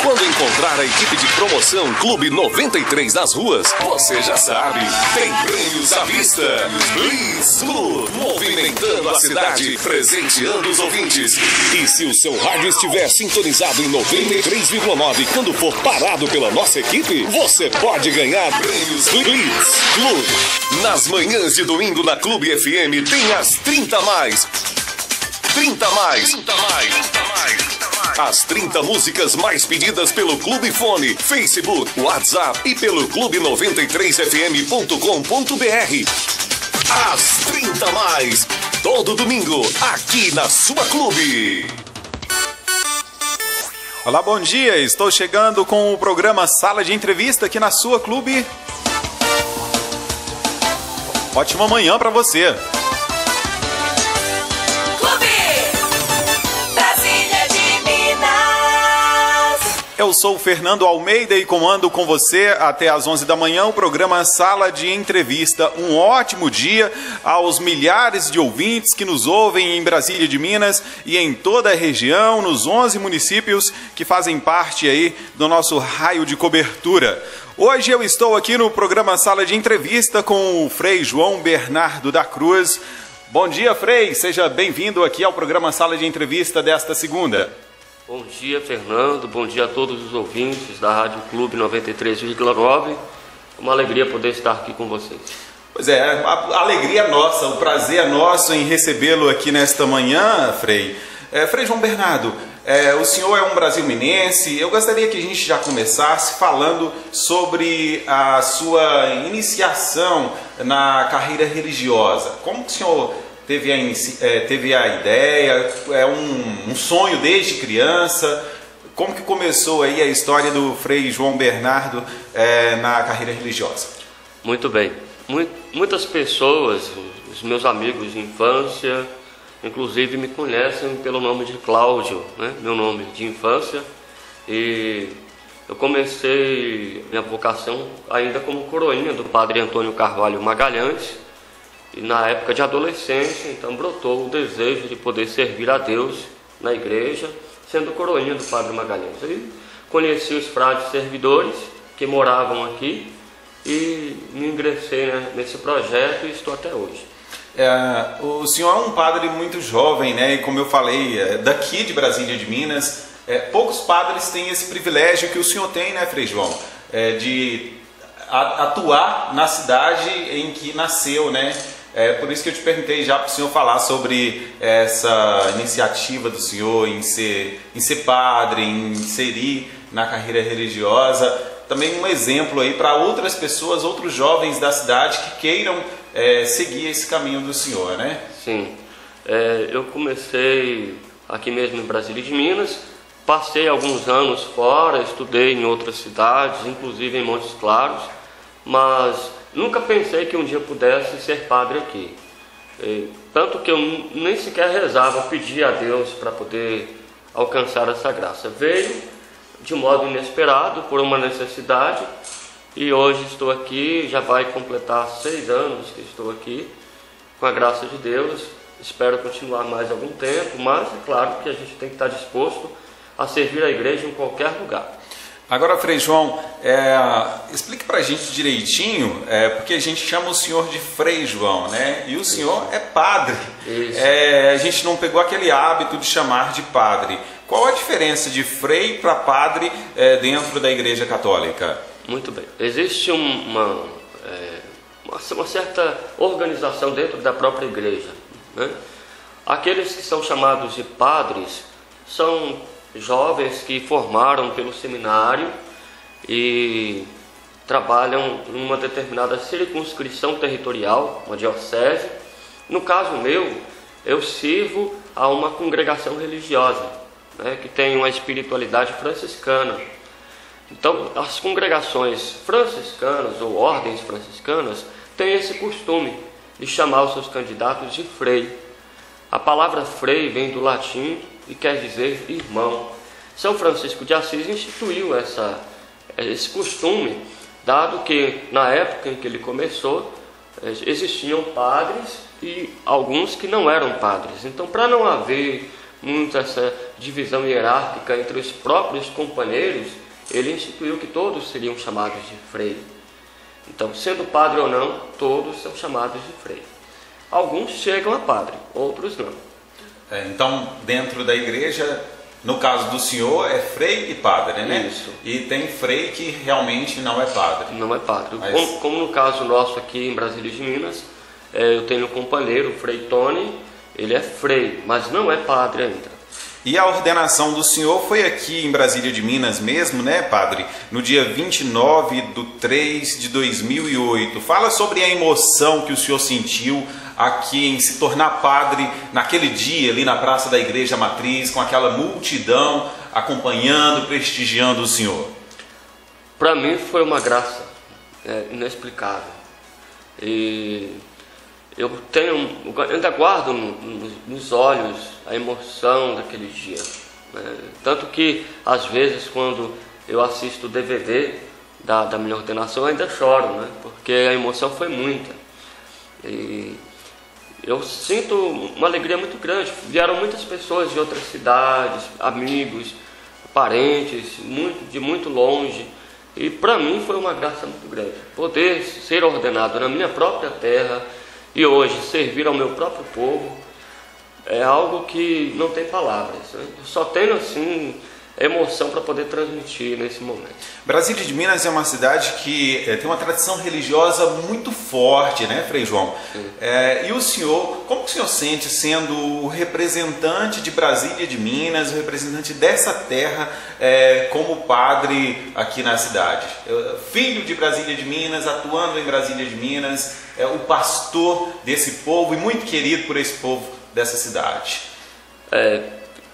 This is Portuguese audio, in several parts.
Quando encontrar a equipe de promoção Clube 93 nas ruas, você já sabe, tem prêmios à vista. Blitz Club, movimentando a cidade, presenteando os ouvintes. E se o seu rádio estiver sintonizado em 93,9 quando for parado pela nossa equipe, você pode ganhar prêmios Blitz Club. Nas manhãs de domingo na Clube FM tem as 30 mais. 30 mais. 30 mais. 30 mais. As 30 músicas mais pedidas pelo Clube Fone, Facebook, WhatsApp e pelo clube93fm.com.br. As 30 mais. Todo domingo, aqui na sua Clube. Olá, bom dia. Estou chegando com o programa Sala de Entrevista aqui na sua Clube. Ótima manhã para você. Eu sou o Fernando Almeida e comando com você até às 11 da manhã o programa Sala de Entrevista. Um ótimo dia aos milhares de ouvintes que nos ouvem em Brasília de Minas e em toda a região, nos 11 municípios que fazem parte aí do nosso raio de cobertura. Hoje eu estou aqui no programa Sala de Entrevista com o Frei João Bernardo da Cruz. Bom dia, Frei. Seja bem-vindo aqui ao programa Sala de Entrevista desta segunda. Bom dia, Fernando. Bom dia a todos os ouvintes da Rádio Clube 93,9. Uma alegria poder estar aqui com vocês. Pois é, a alegria é nossa, o prazer é nosso em recebê-lo aqui nesta manhã, Frei. Frei João Bernardo, o senhor é um brasiliense. Eu gostaria que a gente já começasse falando sobre a sua iniciação na carreira religiosa. Como que o senhor teve a ideia, um sonho desde criança? Como que começou aí a história do Frei João Bernardo na carreira religiosa? Muito bem. Muitas pessoas, os meus amigos de infância, inclusive me conhecem pelo nome de Cláudio, né? Meu nome de infância. E eu comecei minha vocação ainda como coroinha do Padre Antônio Carvalho Magalhães. E na época de adolescência, então, brotou o desejo de poder servir a Deus na igreja, sendo coroinha do Padre Magalhães. Aí conheci os frades servidores que moravam aqui e me ingressei, né, nesse projeto e estou até hoje. O senhor é um padre muito jovem, né? E como eu falei, daqui de Brasília de Minas, poucos padres têm esse privilégio que o senhor tem, né, Frei João? De atuar na cidade em que nasceu, né? Por isso que eu te perguntei já para o senhor falar sobre essa iniciativa do senhor em ser padre, em inserir na carreira religiosa. Também um exemplo aí para outras pessoas, outros jovens da cidade que queiram seguir esse caminho do senhor, né? Sim. Eu comecei aqui mesmo em Brasília de Minas, passei alguns anos fora, estudei em outras cidades, inclusive em Montes Claros, mas nunca pensei que um dia pudesse ser padre aqui. Tanto que eu nem sequer rezava, pedia a Deus para poder alcançar essa graça. Veio de modo inesperado, por uma necessidade, e hoje estou aqui, já vai completar 6 anos que estou aqui, com a graça de Deus. Espero continuar mais algum tempo, mas é claro que a gente tem que estar disposto a servir a igreja em qualquer lugar. Agora, Frei João, explique para a gente direitinho, porque a gente chama o senhor de Frei João, né? E o senhor é padre. A gente não pegou aquele hábito de chamar de padre. Qual a diferença de frei para padre dentro da Igreja Católica? Muito bem. Existe uma certa organização dentro da própria igreja, né? Aqueles que são chamados de padres são jovens que formaram pelo seminário e trabalham em uma determinada circunscrição territorial, uma diocese. No caso meu, eu sirvo a uma congregação religiosa, né, que tem uma espiritualidade franciscana. Então, as congregações franciscanas ou ordens franciscanas têm esse costume de chamar os seus candidatos de frei. A palavra frei vem do latim e quer dizer irmão. São Francisco de Assis instituiu esse costume, dado que na época em que ele começou existiam padres e alguns que não eram padres. Então, para não haver muito essa divisão hierárquica entre os próprios companheiros, ele instituiu que todos seriam chamados de frei. Então, sendo padre ou não, todos são chamados de frei. Alguns chegam a padre, outros não. Então, dentro da igreja, no caso do senhor, é frei e padre, né? Isso. E tem frei que realmente não é padre. Não é padre. Mas... Como no caso nosso aqui em Brasília de Minas, eu tenho um companheiro, o frei Tony, ele é frei, mas não é padre ainda. E a ordenação do senhor foi aqui em Brasília de Minas mesmo, né, padre? No dia 29/3/2008. Fala sobre a emoção que o senhor sentiu aqui em se tornar padre naquele dia ali na Praça da Igreja Matriz, com aquela multidão acompanhando, prestigiando o senhor. Para mim foi uma graça inexplicável. E eu ainda guardo nos olhos a emoção daquele dia, né? Tanto que às vezes quando eu assisto o DVD da minha ordenação eu ainda choro, né? Porque a emoção foi muita. E eu sinto uma alegria muito grande. Vieram muitas pessoas de outras cidades, amigos, parentes, de muito longe. E para mim foi uma graça muito grande poder ser ordenado na minha própria terra e hoje servir ao meu próprio povo. É algo que não tem palavras, né? Eu só tenho assim emoção para poder transmitir nesse momento. Brasília de Minas é uma cidade que tem uma tradição religiosa muito forte, né, Frei João? E o senhor, como que o senhor sente sendo o representante de Brasília de Minas, o representante dessa terra, como padre aqui na cidade? Filho de Brasília de Minas, atuando em Brasília de Minas, o pastor desse povo e muito querido por esse povo dessa cidade.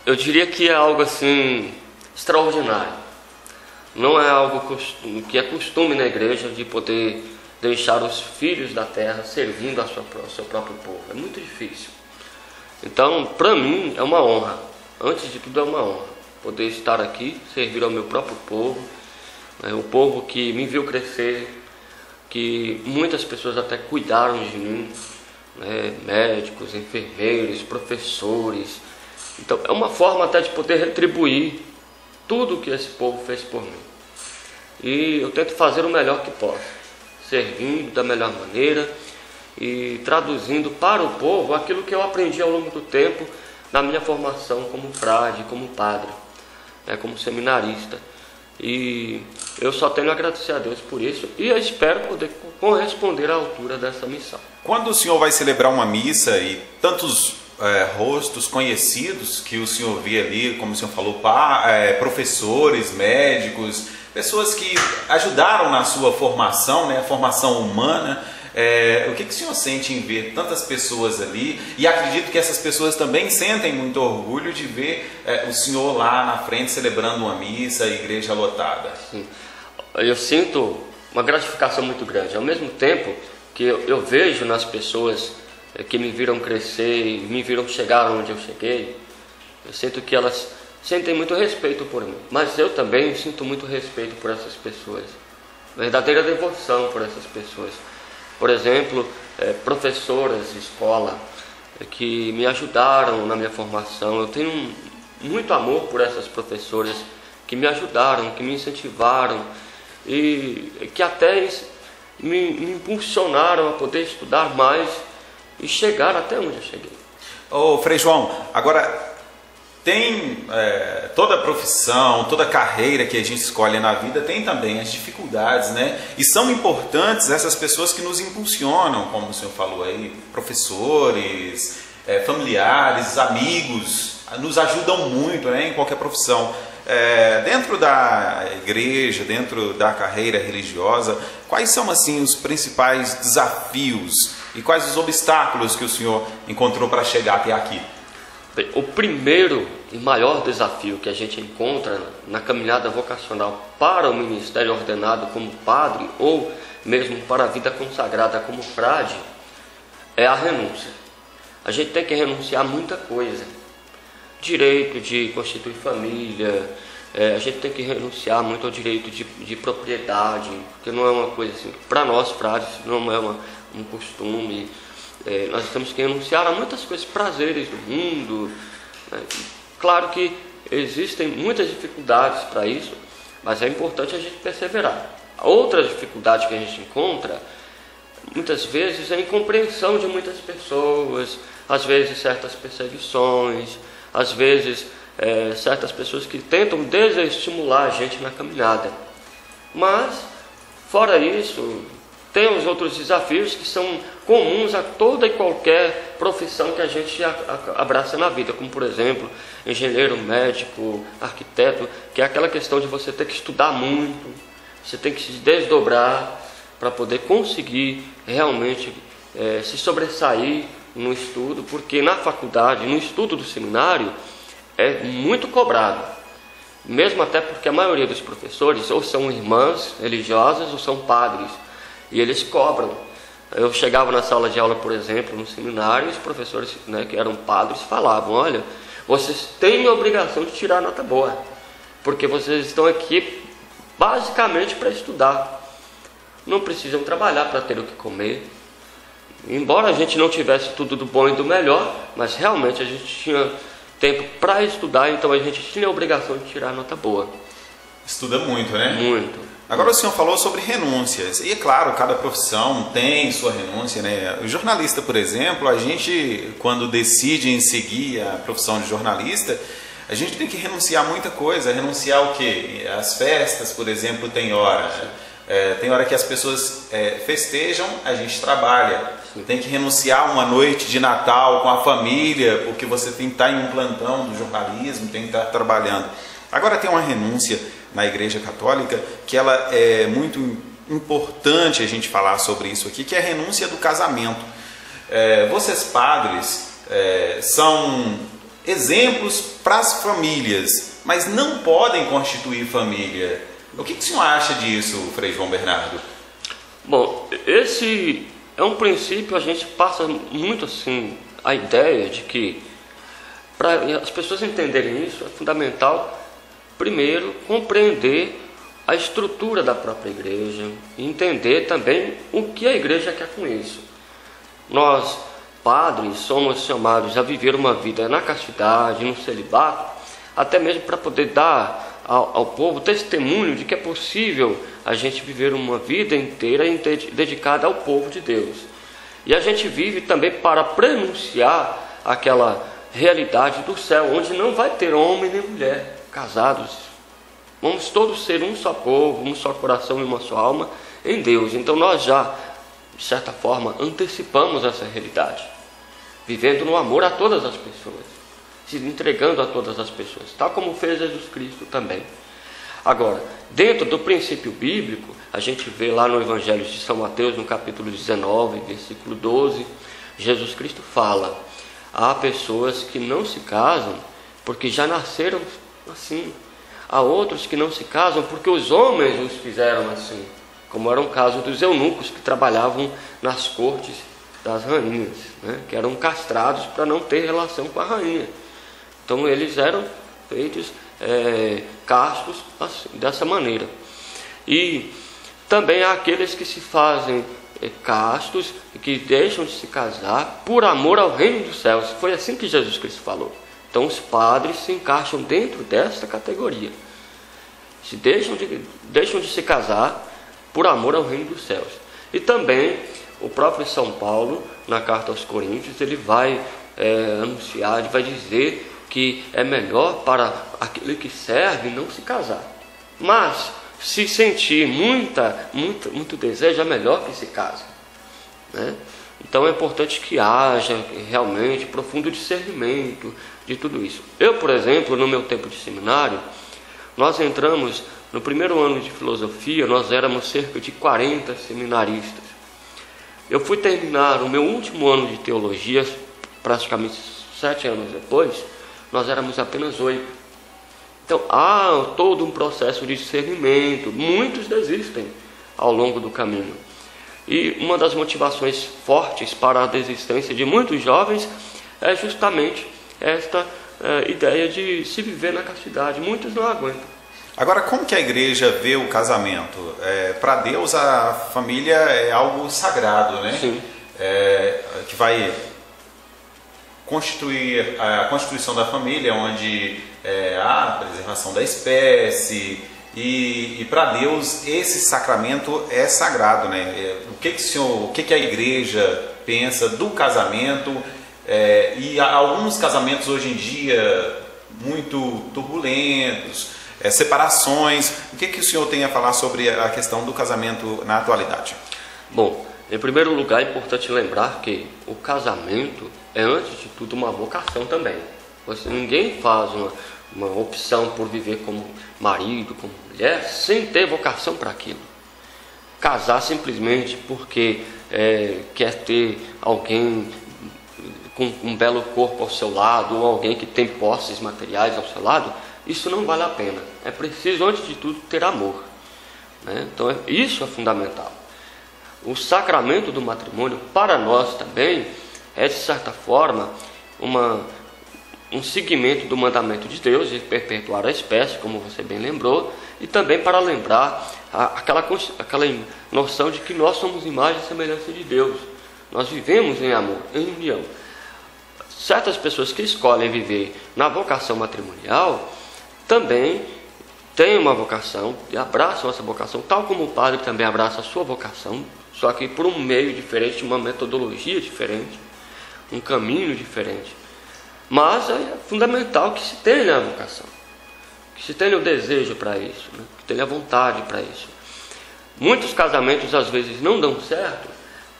Eu diria que é algo assim extraordinário. Não é algo que é costume na igreja de poder deixar os filhos da terra servindo ao seu próprio povo. É muito difícil. Então, para mim, é uma honra. Antes de tudo, é uma honra poder estar aqui, servir ao meu próprio povo, o povo que me viu crescer, que muitas pessoas até cuidaram de mim, médicos, enfermeiros, professores. Então, é uma forma até de poder retribuir tudo que esse povo fez por mim. E eu tento fazer o melhor que posso, servindo da melhor maneira e traduzindo para o povo aquilo que eu aprendi ao longo do tempo na minha formação como frade, como padre, como seminarista. E eu só tenho a agradecer a Deus por isso e eu espero poder corresponder à altura dessa missão. Quando o senhor vai celebrar uma missa e tantos rostos conhecidos que o senhor vê ali, como o senhor falou, professores, médicos, pessoas que ajudaram na sua formação, a formação humana, o que o senhor sente em ver tantas pessoas ali? E acredito que essas pessoas também sentem muito orgulho de ver o senhor lá na frente celebrando uma missa, a igreja lotada. Sim. Eu sinto uma gratificação muito grande, ao mesmo tempo que eu vejo nas pessoas que me viram crescer e me viram chegar onde eu cheguei. Eu sinto que elas sentem muito respeito por mim, mas eu também sinto muito respeito por essas pessoas, verdadeira devoção por essas pessoas. Por exemplo, professoras de escola que me ajudaram na minha formação. Eu tenho muito amor por essas professoras que me ajudaram, que me incentivaram e que até me impulsionaram a poder estudar mais e chegar até onde eu cheguei. Ô, Frei João, agora tem toda a profissão, toda a carreira que a gente escolhe na vida tem também as dificuldades, né? E são importantes essas pessoas que nos impulsionam, como o senhor falou aí, professores, familiares, amigos, nos ajudam muito, né, em qualquer profissão. Dentro da igreja, dentro da carreira religiosa, quais são assim os principais desafios e quais os obstáculos que o senhor encontrou para chegar até aqui? Bem, o primeiro e maior desafio que a gente encontra na caminhada vocacional para o ministério ordenado como padre ou mesmo para a vida consagrada como frade é a renúncia. A gente tem que renunciar a muita coisa. Direito de constituir família, a gente tem que renunciar muito ao direito de propriedade, porque não é uma coisa assim, para nós frades não é um costume. Nós temos que renunciar a muitas coisas, prazeres do mundo, né? Claro que existem muitas dificuldades para isso, mas é importante a gente perseverar. Outra dificuldade que a gente encontra, muitas vezes, é a incompreensão de muitas pessoas, às vezes certas perseguições, às vezes certas pessoas que tentam desestimular a gente na caminhada. Mas, fora isso, tem os outros desafios que são comuns a toda e qualquer profissão que a gente abraça na vida, como por exemplo, engenheiro, médico, arquiteto, que é aquela questão de você ter que estudar muito, você tem que se desdobrar para poder conseguir realmente se sobressair no estudo, porque na faculdade, no estudo do seminário, é muito cobrado, mesmo até porque a maioria dos professores ou são irmãs religiosas ou são padres, e eles cobram. Eu chegava na sala de aula, por exemplo, no seminário, e os professores, né, que eram padres, falavam: olha, vocês têm a obrigação de tirar nota boa, porque vocês estão aqui basicamente para estudar, não precisam trabalhar para ter o que comer. Embora a gente não tivesse tudo do bom e do melhor, mas realmente a gente tinha tempo para estudar, então a gente tinha a obrigação de tirar nota boa. Estuda muito, né? Muito. Agora o senhor falou sobre renúncias, e é claro, cada profissão tem sua renúncia, né? O jornalista, por exemplo, a gente, quando decide em seguir a profissão de jornalista, a gente tem que renunciar a muita coisa. Renunciar o quê? As festas, por exemplo, tem hora. Tem hora que as pessoas festejam, a gente trabalha. Tem que renunciar uma noite de Natal com a família, porque você tem que estar em um plantão do jornalismo, tem que estar trabalhando. Agora tem uma renúncia na Igreja Católica que ela é muito importante a gente falar sobre isso aqui, que é a renúncia do casamento. Vocês padres são exemplos para as famílias, mas não podem constituir família. O que o senhor acha disso, Frei João Bernardo? Bom, esse é um princípio, a gente passa muito assim a ideia de que para as pessoas entenderem isso é fundamental, primeiro, compreender a estrutura da própria igreja e entender também o que a igreja quer com isso. Nós, padres, somos chamados a viver uma vida na castidade, no celibato, até mesmo para poder dar ao povo testemunho de que é possível a gente viver uma vida inteira dedicada ao povo de Deus. E a gente vive também para prenunciar aquela realidade do céu, onde não vai ter homem nem mulher casados. Vamos todos ser um só povo, um só coração e uma só alma em Deus. Então nós já, de certa forma, antecipamos essa realidade, vivendo no amor a todas as pessoas, se entregando a todas as pessoas, tal como fez Jesus Cristo também. Agora, dentro do princípio bíblico, a gente vê lá no Evangelho de São Mateus, no capítulo 19, versículo 12, Jesus Cristo fala: há pessoas que não se casam porque já nasceram assim, há outros que não se casam porque os homens os fizeram assim, como era o caso dos eunucos que trabalhavam nas cortes das rainhas, né, que eram castrados para não ter relação com a rainha. Então eles eram feitos castos assim, dessa maneira. E também há aqueles que se fazem castos, que deixam de se casar por amor ao reino dos céus. Foi assim que Jesus Cristo falou. Então os padres se encaixam dentro dessa categoria. Se deixam de se casar por amor ao reino dos céus. E também o próprio São Paulo, na carta aos Coríntios, ele vai anunciar, ele vai dizer que é melhor para aquele que serve não se casar. Mas, se sentir muito desejo, é melhor que se case, né? Então é importante que haja realmente profundo discernimento de tudo isso. Eu, por exemplo, no meu tempo de seminário, nós entramos no primeiro ano de filosofia, nós éramos cerca de 40 seminaristas. Eu fui terminar o meu último ano de teologia, praticamente 7 anos depois, nós éramos apenas 8. Então há todo um processo de discernimento, muitos desistem ao longo do caminho. E uma das motivações fortes para a desistência de muitos jovens é justamente esta ideia de se viver na castidade. Muitos não aguentam. Agora, como que a igreja vê o casamento? Para Deus, a família é algo sagrado, né? Sim. Que vai a constituição da família, onde há a preservação da espécie, e para Deus esse sacramento é sagrado, né? O que a igreja pensa do casamento, e há alguns casamentos hoje em dia muito turbulentos, separações. O que o senhor tem a falar sobre a questão do casamento na atualidade? Bom, em primeiro lugar é importante lembrar que o casamento é, antes de tudo, uma vocação também. Ninguém faz uma opção por viver como marido, como mulher, sem ter vocação para aquilo. Casar simplesmente porque quer ter alguém com um belo corpo ao seu lado, ou alguém que tem posses materiais ao seu lado, isso não vale a pena. É preciso, antes de tudo, ter amor, né? Então isso é fundamental. O sacramento do matrimônio, para nós também, é de certa forma um seguimento do mandamento de Deus de perpetuar a espécie, como você bem lembrou, e também para lembrar aquela noção de que nós somos imagem e semelhança de Deus. Nós vivemos em amor, em união. Certas pessoas que escolhem viver na vocação matrimonial também têm uma vocação e abraçam essa vocação, tal como o padre também abraça a sua vocação, só que por um meio diferente, uma metodologia diferente, um caminho diferente. Mas é fundamental que se tenha a vocação, que se tenha o desejo para isso, né? Que tenha a vontade para isso. Muitos casamentos às vezes não dão certo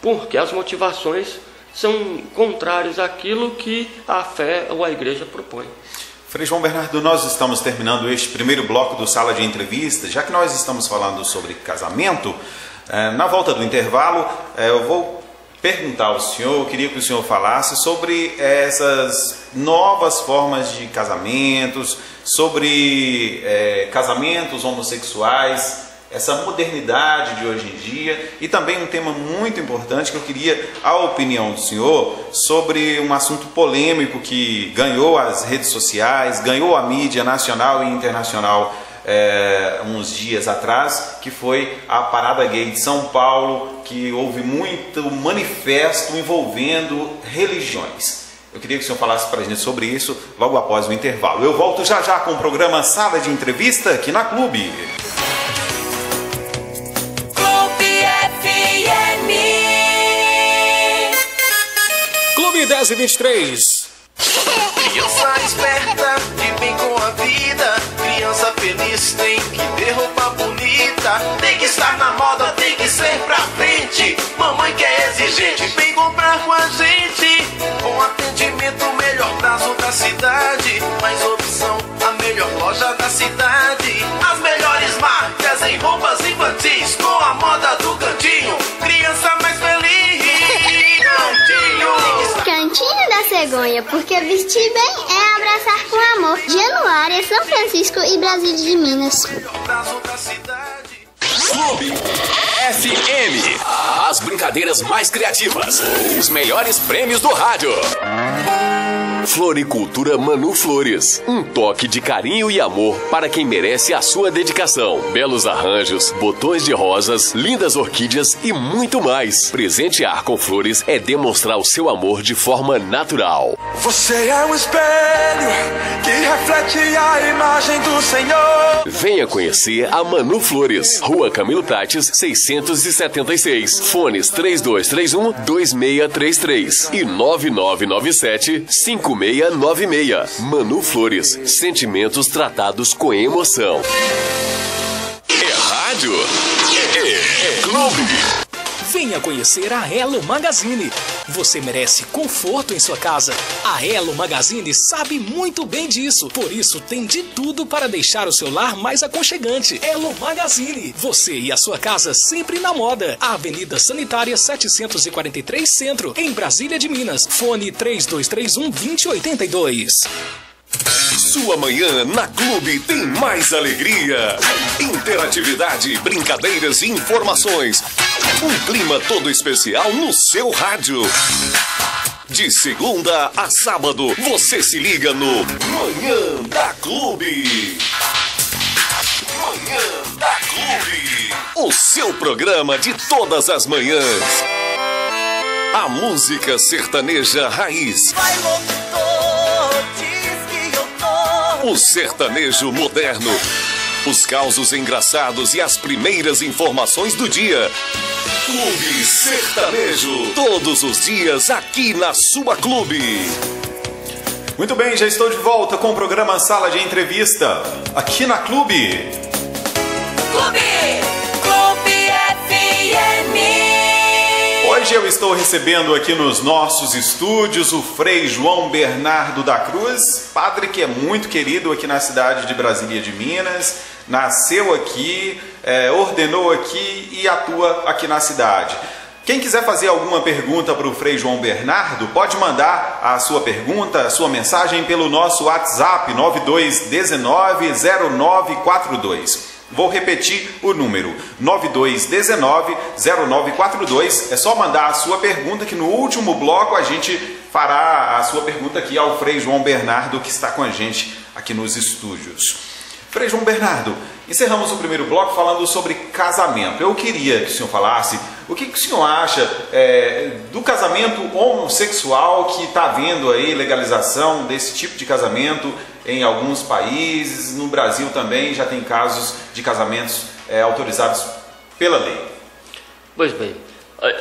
porque as motivações são contrárias àquilo que a fé ou a igreja propõe. Frei João Bernardo, nós estamos terminando este primeiro bloco do Sala de Entrevistas. Já que nós estamos falando sobre casamento, na volta do intervalo eu vou perguntar ao senhor, eu queria que o senhor falasse sobre essas novas formas de casamentos, sobre casamentos homossexuais, essa modernidade de hoje em dia, e também um tema muito importante que eu queria a opinião do senhor sobre um assunto polêmico que ganhou as redes sociais, ganhou a mídia nacional e internacional uns dias atrás, que foi a Parada Gay de São Paulo, que houve muito manifesto envolvendo religiões. Eu queria que o senhor falasse para a gente sobre isso logo após o intervalo. Eu volto já já com o programa Sala de Entrevista aqui na Clube. Clube 10:23. Criança esperta, de bem com a vida. Criança feliz tem que ter roupa bonita. Tem que estar na moda, tem que ser pra frente. Mamãe que é exigente, vem comprar com a gente. Com atendimento, melhor prazo da cidade. Mais opção, a melhor loja da cidade. As melhores marcas em roupas infantis. Com a moda do Cantinho, criança mais feliz. Cantinho da Cegonha, porque vestir bem é abraçar com amor. Januária, São Francisco e Brasília de Minas. Clube FM. As brincadeiras mais criativas. Os melhores prêmios do rádio. Floricultura Manu Flores. Um toque de carinho e amor para quem merece a sua dedicação. Belos arranjos, botões de rosas, lindas orquídeas e muito mais. Presentear com flores é demonstrar o seu amor de forma natural. Você é um espelho que reflete a imagem do Senhor. Venha conhecer a Manu Flores. Rua Camilo Prates, 676. Fones 3231-2633 e 9997-5696. Manu Flores. Sentimentos tratados com emoção. É rádio. É clube. Venha conhecer a Elo Magazine. Você merece conforto em sua casa. A Elo Magazine sabe muito bem disso. Por isso tem de tudo para deixar o seu lar mais aconchegante. Elo Magazine. Você e a sua casa sempre na moda. Avenida Sanitária 743 Centro, em Brasília de Minas. Fone 3231-2082. Sua manhã na Clube tem mais alegria, interatividade, brincadeiras e informações. Um clima todo especial no seu rádio. De segunda a sábado, você se liga no Manhã da Clube. Manhã da Clube. O seu programa de todas as manhãs. A música sertaneja raiz. o sertanejo moderno, os causos engraçados e as primeiras informações do dia. Clube Sertanejo, todos os dias aqui na sua Clube. Muito bem, já estou de volta com o programa Sala de Entrevista, aqui na Clube. Clube FM. Hoje eu estou recebendo aqui nos nossos estúdios o Frei João Bernardo da Cruz, padre que é muito querido aqui na cidade de Brasília de Minas, nasceu aqui, ordenou aqui e atua aqui na cidade. Quem quiser fazer alguma pergunta para o Frei João Bernardo, pode mandar a sua pergunta, a sua mensagem pelo nosso WhatsApp 92190942. Vou repetir o número, 92190942. É só mandar a sua pergunta que no último bloco a gente fará a sua pergunta aqui ao Frei João Bernardo, que está com a gente aqui nos estúdios. Frei João Bernardo, encerramos o primeiro bloco falando sobre casamento. Eu queria que o senhor falasse o que o senhor acha do casamento homossexual, que está havendo aí legalização desse tipo de casamento em alguns países. No Brasil também já tem casos de casamentos autorizados pela lei. Pois bem,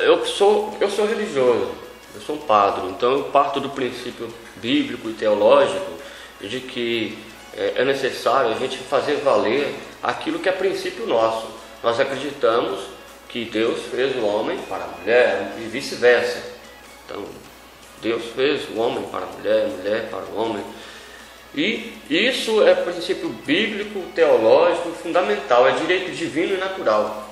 eu sou religioso, eu sou um padre, então eu parto do princípio bíblico e teológico de que é necessário a gente fazer valer aquilo que é princípio nosso. Nós acreditamos que Deus fez o homem para a mulher e vice-versa. Então, Deus fez o homem para a mulher para o homem. E isso é princípio bíblico, teológico, fundamental, é direito divino e natural.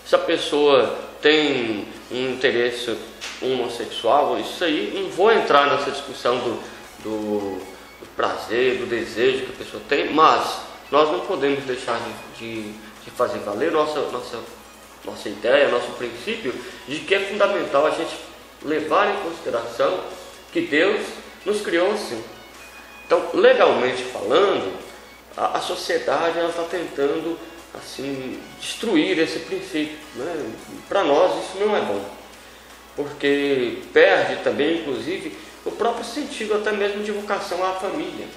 Se a pessoa tem um interesse homossexual, isso aí, não vou entrar nessa discussão do prazer, do desejo que a pessoa tem, mas nós não podemos deixar de fazer valer nossa ideia, nosso princípio, de que é fundamental a gente levar em consideração que Deus nos criou assim. Então, legalmente falando, a sociedade está tentando assim, destruir esse princípio. Né? Para nós isso não é bom, porque perde também, inclusive, o próprio sentido até mesmo de vocação à família,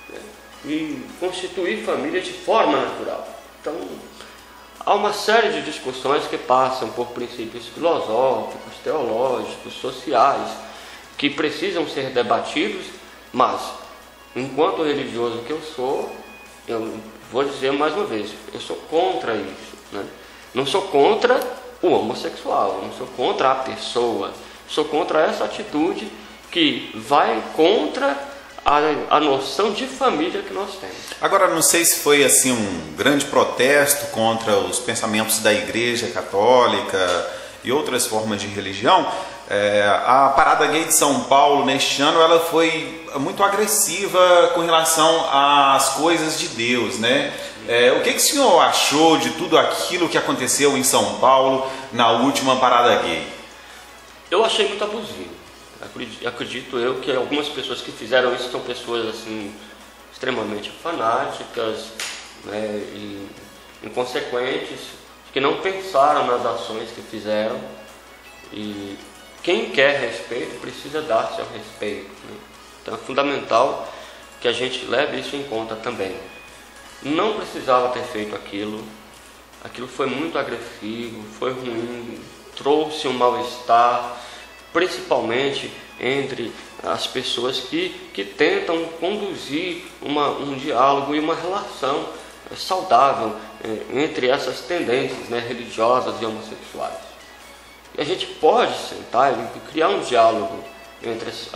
né? E constituir família de forma natural. Então, há uma série de discussões que passam por princípios filosóficos, teológicos, sociais, que precisam ser debatidos, mas, enquanto religioso que eu sou, eu vou dizer mais uma vez, eu sou contra isso, né? Não sou contra o homossexual, não sou contra a pessoa, sou contra essa atitude que vai contra a noção de família que nós temos. Agora, não sei se foi assim um grande protesto contra os pensamentos da Igreja Católica e outras formas de religião. A Parada Gay de São Paulo, neste ano, ela foi muito agressiva com relação às coisas de Deus, né? O que o senhor achou de tudo aquilo que aconteceu em São Paulo na última Parada Gay? Eu achei muito abusivo. Acredito eu que algumas pessoas que fizeram isso são pessoas assim extremamente fanáticas, né, e inconsequentes, que não pensaram nas ações que fizeram. E quem quer respeito precisa dar-se ao respeito, né? Então é fundamental que a gente leve isso em conta também. Não precisava ter feito aquilo foi muito agressivo, foi ruim, trouxe um mal-estar, principalmente entre as pessoas que tentam conduzir um diálogo e uma relação saudável entre essas tendências, né, religiosas e homossexuais. E a gente pode sentar e criar um diálogo entre os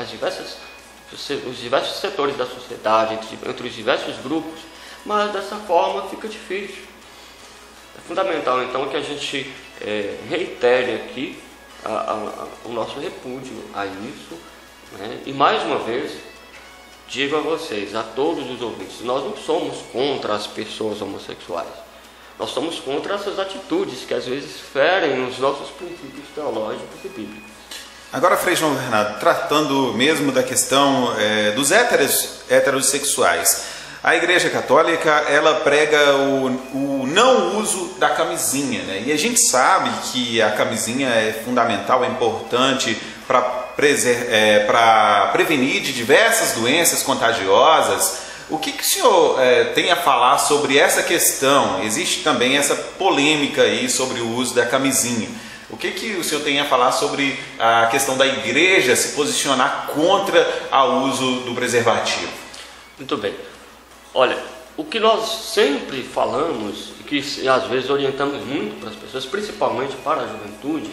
diversos setores da sociedade, entre os diversos grupos, mas dessa forma fica difícil. É fundamental então que a gente reitere aqui o nosso repúdio a isso, né? E mais uma vez digo a vocês, a todos os ouvintes, nós não somos contra as pessoas homossexuais, nós somos contra essas atitudes que às vezes ferem os nossos princípios teológicos e bíblicos. Agora, Frei João Bernardo, tratando mesmo da questão dos heterossexuais, a Igreja Católica, ela prega o não uso da camisinha, né? E a gente sabe que a camisinha é fundamental, é importante para prevenir de diversas doenças contagiosas. O que o senhor tem a falar sobre essa questão? Existe também essa polêmica aí sobre o uso da camisinha. O que o senhor tem a falar sobre a questão da igreja se posicionar contra o uso do preservativo? Muito bem. Olha, o que nós sempre falamos, e que às vezes orientamos muito para as pessoas, principalmente para a juventude,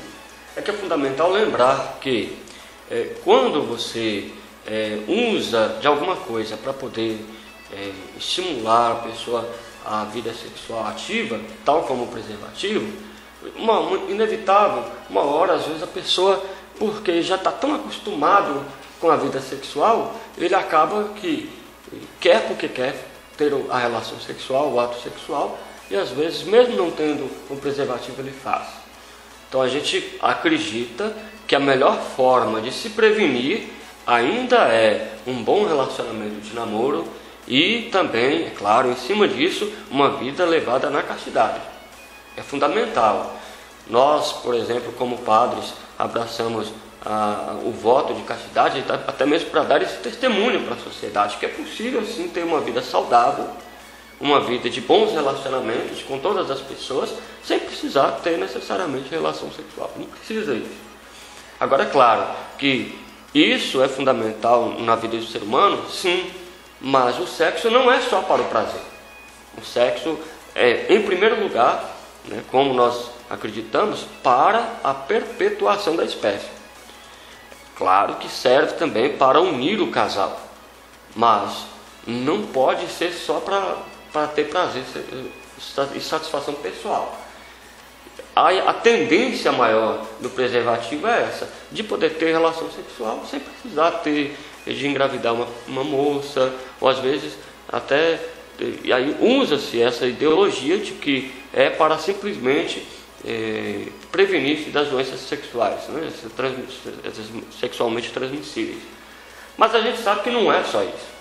é que é fundamental lembrar que quando você usa de alguma coisa para poder estimular a pessoa à vida sexual ativa, tal como o preservativo, inevitável, uma hora às vezes a pessoa, porque já está tão acostumado com a vida sexual, ele acaba que porque quer ter a relação sexual, o ato sexual, e às vezes mesmo não tendo um preservativo ele faz. Então a gente acredita que a melhor forma de se prevenir ainda é um bom relacionamento de namoro e também, é claro, em cima disso, uma vida levada na castidade. É fundamental. Nós, por exemplo, como padres, abraçamos o voto de castidade, até mesmo para dar esse testemunho para a sociedade, que é possível sim ter uma vida saudável, uma vida de bons relacionamentos com todas as pessoas, sem precisar ter necessariamente relação sexual. Não precisa isso. Agora, é claro que isso é fundamental na vida do ser humano, sim, mas o sexo não é só para o prazer. O sexo é, em primeiro lugar, né, como nós acreditamos, para a perpetuação da espécie. Claro que serve também para unir o casal, mas não pode ser só para ter prazer e satisfação pessoal. A tendência maior do preservativo é essa, de poder ter relação sexual sem precisar de engravidar uma moça, ou às vezes até, e aí usa-se essa ideologia de que é para simplesmente prevenir-se das doenças sexuais, né, sexualmente transmissíveis. Mas a gente sabe que não é só isso.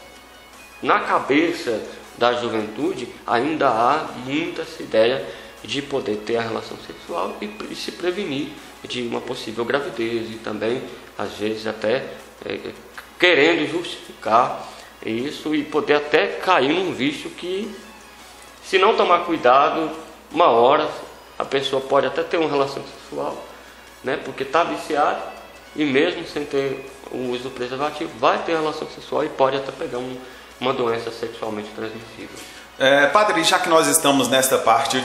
Na cabeça da juventude ainda há muita essa ideia de poder ter a relação sexual e se prevenir de uma possível gravidez, e também, às vezes, até querendo justificar isso e poder até cair num vício que, se não tomar cuidado, uma hora a pessoa pode até ter uma relação sexual, né, porque está viciado, e mesmo sem ter o uso do preservativo, vai ter relação sexual e pode até pegar uma doença sexualmente transmissível. Padre, já que nós estamos nesta parte,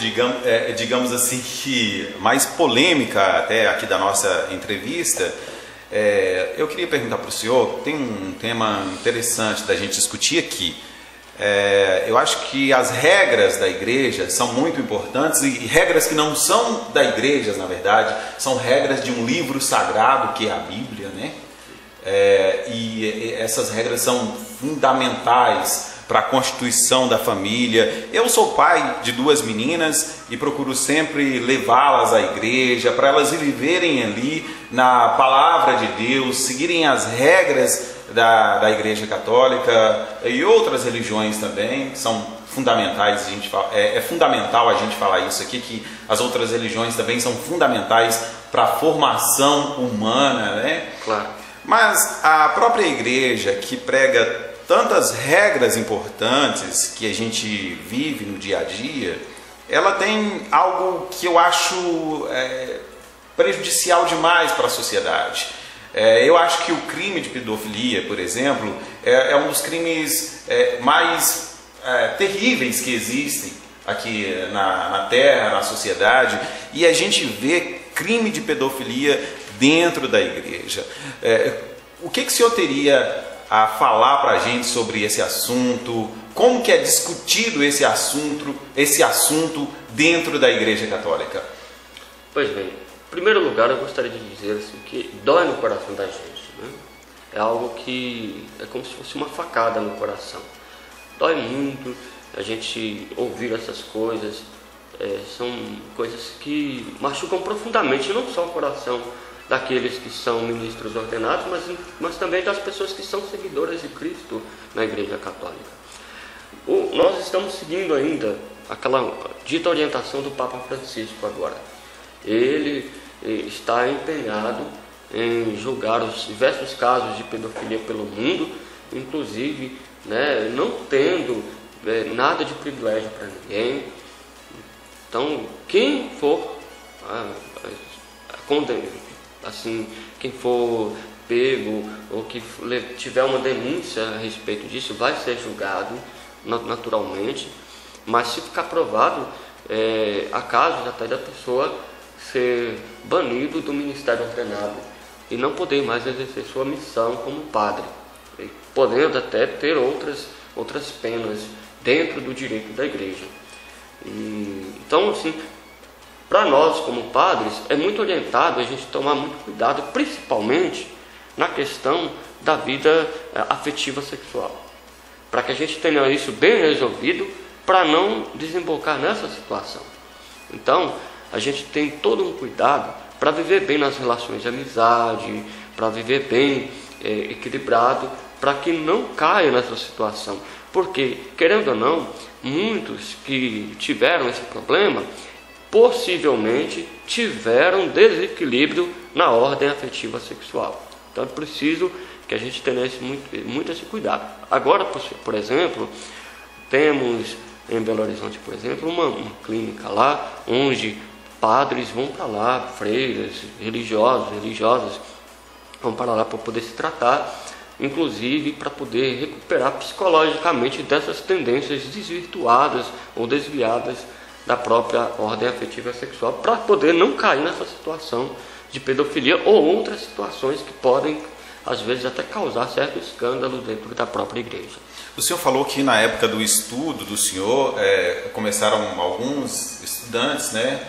digamos assim, que mais polêmica até aqui da nossa entrevista, eu queria perguntar para o senhor, tem um tema interessante da gente discutir aqui. Eu acho que as regras da igreja são muito importantes, e regras que não são da igreja, na verdade, são regras de um livro sagrado que é a Bíblia, né? E essas regras são fundamentais para a constituição da família. Eu sou pai de 2 meninas e procuro sempre levá-las à igreja, para elas viverem ali na palavra de Deus, seguirem as regras da Igreja Católica e outras religiões também, que são fundamentais. É fundamental a gente falar isso aqui, que as outras religiões também são fundamentais para a formação humana, né? Claro. Mas a própria igreja, que prega tantas regras importantes que a gente vive no dia a dia, ela tem algo que eu acho prejudicial demais para a sociedade. Eu acho que o crime de pedofilia, por exemplo, é um dos crimes mais terríveis que existem aqui na Terra, na sociedade, e a gente vê crime de pedofilia dentro da igreja. O que o senhor teria a falar para a gente sobre esse assunto? Como que é discutido esse assunto dentro da Igreja Católica? Pois bem, em primeiro lugar eu gostaria de dizer assim, que dói no coração da gente, né? É algo que é como se fosse uma facada no coração. Dói muito a gente ouvir essas coisas, são coisas que machucam profundamente, não só o coração daqueles que são ministros ordenados, mas também das pessoas que são seguidoras de Cristo na Igreja Católica. Nós estamos seguindo ainda aquela dita orientação do Papa Francisco agora. Ele está empenhado em julgar os diversos casos de pedofilia pelo mundo, inclusive, né, não tendo nada de privilégio para ninguém. Então, quem for assim, quem for pego ou que tiver uma denúncia a respeito disso vai ser julgado naturalmente, mas se ficar provado, há casos até da pessoa ser banido do ministério ordenado e não poder mais exercer sua missão como padre, podendo até ter outras penas dentro do direito da igreja. Então, assim, para nós como padres é muito orientado a gente tomar muito cuidado, principalmente na questão da vida afetiva sexual, para que a gente tenha isso bem resolvido, para não desembocar nessa situação. Então, a gente tem todo um cuidado para viver bem nas relações de amizade, para viver bem equilibrado, para que não caia nessa situação. Porque, querendo ou não, muitos que tiveram esse problema, possivelmente tiveram desequilíbrio na ordem afetiva sexual. Então é preciso que a gente tenha muito esse cuidado. Agora, por exemplo, temos em Belo Horizonte, por exemplo, uma clínica lá, onde padres vão para lá, freiras, religiosas, vão para lá para poder se tratar, inclusive para poder recuperar psicologicamente dessas tendências desvirtuadas ou desviadas da própria ordem afetiva sexual, para poder não cair nessa situação de pedofilia ou outras situações que podem, às vezes, até causar certo escândalo dentro da própria igreja. O senhor falou que na época do estudo do senhor, começaram alguns estudantes, né,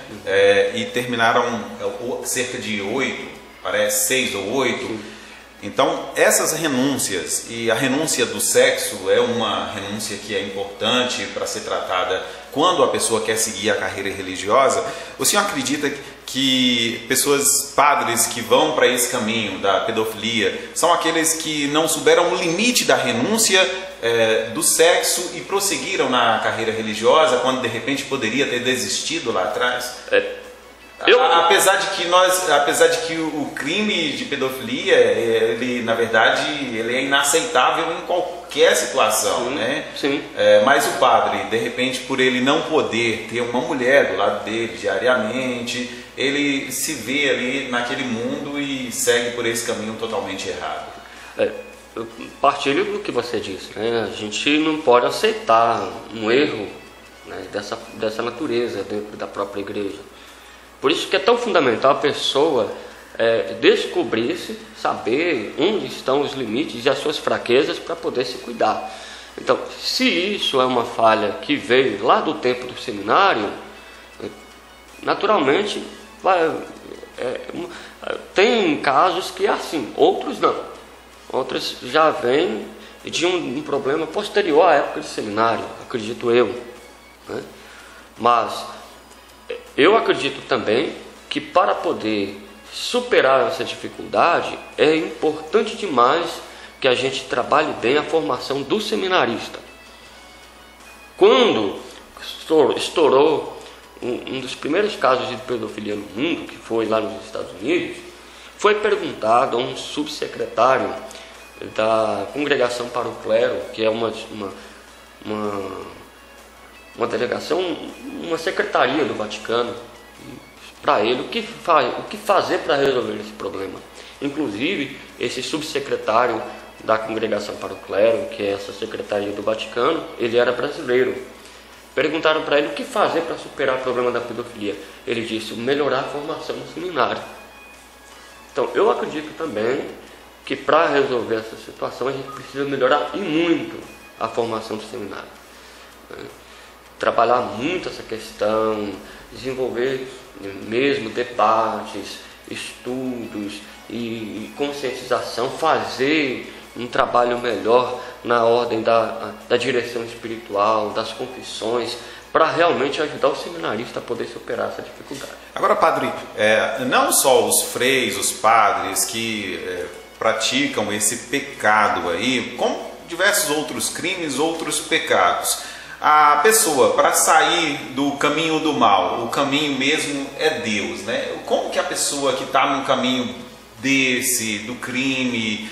e terminaram cerca de 8, parece 6 ou 8. Sim. Então, essas renúncias, e a renúncia do sexo é uma renúncia que é importante para ser tratada quando a pessoa quer seguir a carreira religiosa. O senhor acredita que padres que vão para esse caminho da pedofilia são aqueles que não souberam o limite da renúncia do sexo e prosseguiram na carreira religiosa quando de repente poderia ter desistido lá atrás? Apesar de que o crime de pedofilia, ele na verdade ele é inaceitável em qualquer situação, sim, né? Sim. Mas o padre, de repente, por ele não poder ter uma mulher do lado dele diariamente, ele se vê ali naquele mundo e segue por esse caminho totalmente errado. Eu partilho do que você disse, né? A gente não pode aceitar um erro, né, dessa natureza dentro da própria igreja. Por isso que é tão fundamental a pessoa descobrir-se, saber onde estão os limites e as suas fraquezas para poder se cuidar. Então, se isso é uma falha que veio lá do tempo do seminário, naturalmente tem casos que é assim, outros não. Outros já vêm de um problema posterior à época de seminário, acredito eu, né? Mas eu acredito também que para poder superar essa dificuldade é importante demais que a gente trabalhe bem a formação do seminarista. Quando estourou um dos primeiros casos de pedofilia no mundo, que foi lá nos Estados Unidos, foi perguntado a um subsecretário da Congregação para o Clero, que é uma delegação, uma secretaria do Vaticano, para ele o que fazer para resolver esse problema. Inclusive, esse subsecretário da Congregação para o Clero, que é essa secretaria do Vaticano, ele era brasileiro. Perguntaram para ele o que fazer para superar o problema da pedofilia. Ele disse: melhorar a formação no seminário. Então, eu acredito também que para resolver essa situação a gente precisa melhorar e muito a formação do seminário, né? Trabalhar muito essa questão, desenvolver mesmo debates, estudos e conscientização, fazer um trabalho melhor na ordem da direção espiritual, das confissões, para realmente ajudar o seminarista a poder superar essa dificuldade. Agora, padre, não só os freis, os padres que praticam esse pecado aí, como diversos outros crimes, outros pecados. A pessoa, para sair do caminho do mal, o caminho mesmo é Deus, né? Como que a pessoa que está no caminho do crime,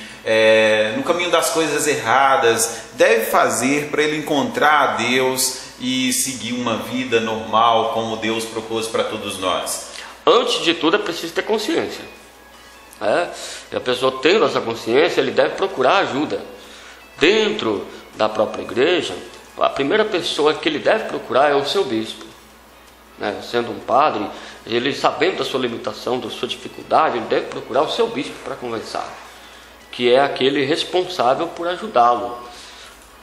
no caminho das coisas erradas, deve fazer para ele encontrar a Deus e seguir uma vida normal como Deus propôs para todos nós? Antes de tudo é preciso ter consciência. E a pessoa tendo essa consciência, ele deve procurar ajuda. Dentro da própria igreja, a primeira pessoa que ele deve procurar é o seu bispo. Sendo um padre, ele sabendo da sua limitação, da sua dificuldade, ele deve procurar o seu bispo para conversar, que é aquele responsável por ajudá-lo.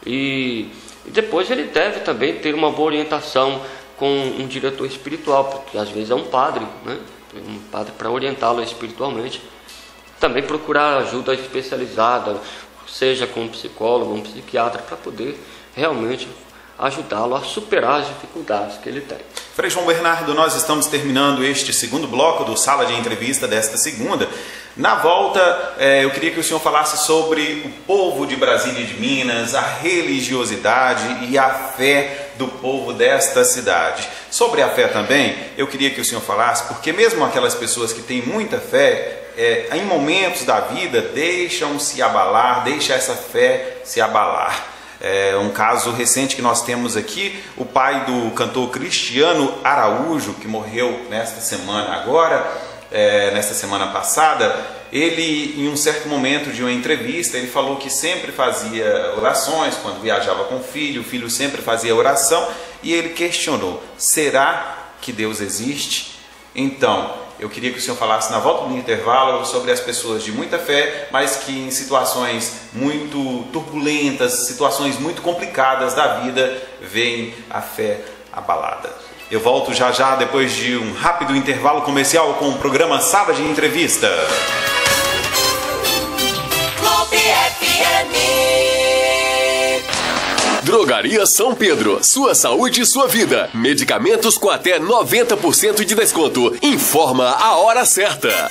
E depois ele deve também ter uma boa orientação com um diretor espiritual, porque às vezes é um padre, um padre para orientá-lo espiritualmente. Também procurar ajuda especializada, seja com um psicólogo, um psiquiatra, para poder realmente ajudá-lo a superar as dificuldades que ele tem. Frei João Bernardo, nós estamos terminando este segundo bloco do Sala de Entrevista desta segunda. Na volta, eu queria que o senhor falasse sobre o povo de Brasília e de Minas, a religiosidade e a fé do povo desta cidade. Sobre a fé também, eu queria que o senhor falasse, porque mesmo aquelas pessoas que têm muita fé, em momentos da vida deixam-se abalar, deixa essa fé se abalar. Um caso recente que nós temos aqui, o pai do cantor Cristiano Araújo, que morreu nesta semana agora, nesta semana passada, ele, em um certo momento de uma entrevista, ele falou que sempre fazia orações quando viajava com o filho sempre fazia oração, e ele questionou: será que Deus existe? Então, eu queria que o senhor falasse na volta do intervalo sobre as pessoas de muita fé, mas que em situações muito turbulentas, situações muito complicadas da vida, veem a fé abalada. Eu volto já já, depois de um rápido intervalo comercial, com o programa Sala de Entrevista. Clube FM. Drogaria São Pedro, sua saúde e sua vida. Medicamentos com até 90% de desconto. Informa a hora certa.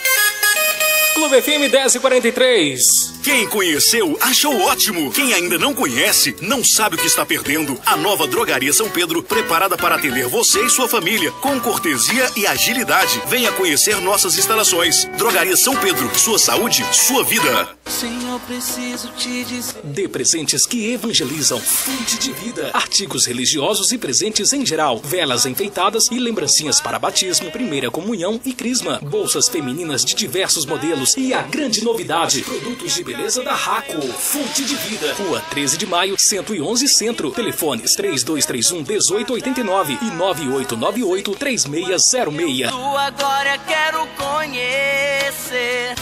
Clube FM 10h43. Quem conheceu, achou ótimo. Quem ainda não conhece, não sabe o que está perdendo. A nova Drogaria São Pedro, preparada para atender você e sua família, com cortesia e agilidade. Venha conhecer nossas instalações. Drogaria São Pedro, sua saúde, sua vida. Senhor, preciso te dizer. Dê presentes que evangelizam. Fonte de vida. Artigos religiosos e presentes em geral. Velas enfeitadas e lembrancinhas para batismo, primeira comunhão e crisma. Bolsas femininas de diversos modelos. E a grande novidade, produtos de beleza da Raco. Fonte de vida. Rua 13 de Maio, 111 Centro. Telefones 3231-1889 e 9898-3606. Agora quero conhecer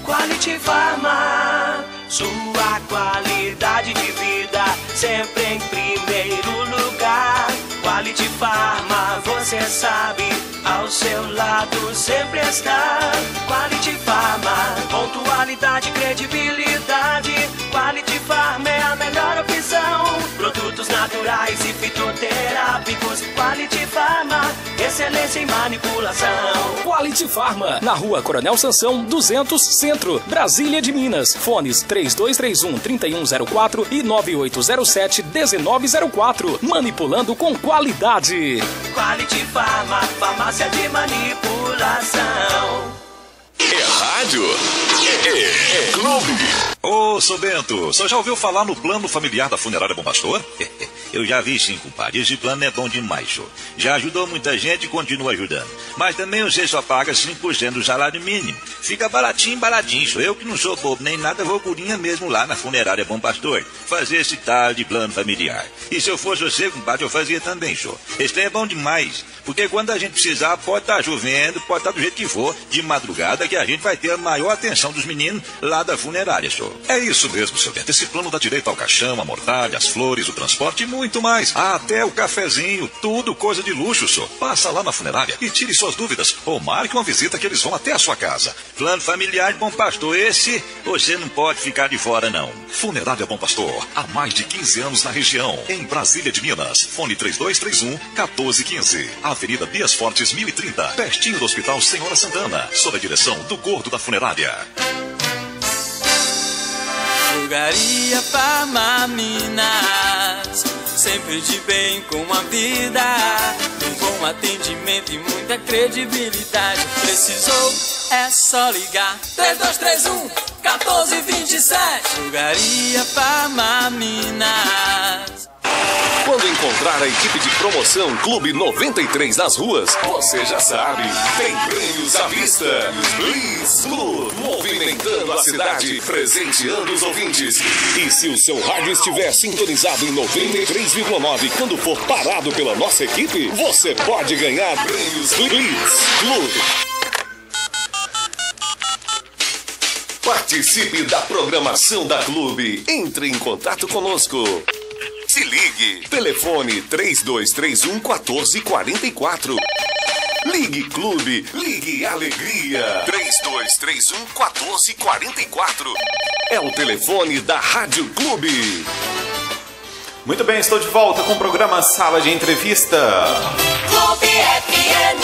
Quality Pharma, sua qualidade de vida sempre em primeiro lugar. Quality Pharma, você sabe, ao seu lado sempre está. Quality Pharma, pontualidade, credibilidade. Quality Pharma é a melhor opção. Produtos naturais e fitoterápicos. Quality Pharma, excelência em manipulação. Quality Pharma, na Rua Coronel Sansão, 200 Centro, Brasília de Minas. Fones 3231-3104 e 9807-1904. Manipulando com qualidade. Quality Pharma, farmácia de manipulação. É rádio? É clube. Ô, sou Bento, só já ouviu falar no plano familiar da Funerária Bom Pastor? Eu já vi sim, compadre. Esse plano é bom demais, senhor. Já ajudou muita gente e continua ajudando. Mas também você só paga 5% do salário mínimo. Fica baratinho, senhor. Eu que não sou bobo nem nada, vou purinha mesmo lá na Funerária Bom Pastor fazer esse tal de plano familiar. E se eu fosse você, compadre, eu fazia também, senhor. Esse trem é bom demais. Porque quando a gente precisar, pode estar chovendo, pode estar do jeito que for, de madrugada, que a gente vai ter a maior atenção dos meninos lá da funerária, senhor. É isso mesmo, seu Bento. Esse plano dá direito ao caixão, a mortalha, as flores, o transporte e muito mais. Até o cafezinho, tudo coisa de luxo, senhor. Passa lá na funerária e tire suas dúvidas ou marque uma visita que eles vão até a sua casa. Plano familiar Bom Pastor, esse você não pode ficar de fora, não. Funerária Bom Pastor, há mais de 15 anos na região, em Brasília de Minas. Fone 3231-1415. Avenida Bias Fortes, 1030, pertinho do Hospital Senhora Santana, sob a direção do Gordo da Funerária. Drogaria Pharma Minas, sempre de bem com a vida, um bom atendimento e muita credibilidade. Precisou É só ligar 3231-1427. Drogaria Farma Minas. Quando encontrar a equipe de promoção Clube 93 nas ruas, você já sabe, tem prêmios à vista. Blitz Club, movimentando a cidade, presenteando os ouvintes. E se o seu rádio estiver sintonizado em 93,9 quando for parado pela nossa equipe, você pode ganhar prêmios Blitz Club. Participe da programação da Clube. Entre em contato conosco. Se ligue. Telefone 3231-1444. Ligue Clube, ligue Alegria. 3231-1444. É o telefone da Rádio Clube. Muito bem, estou de volta com o programa Sala de Entrevista. Clube FM.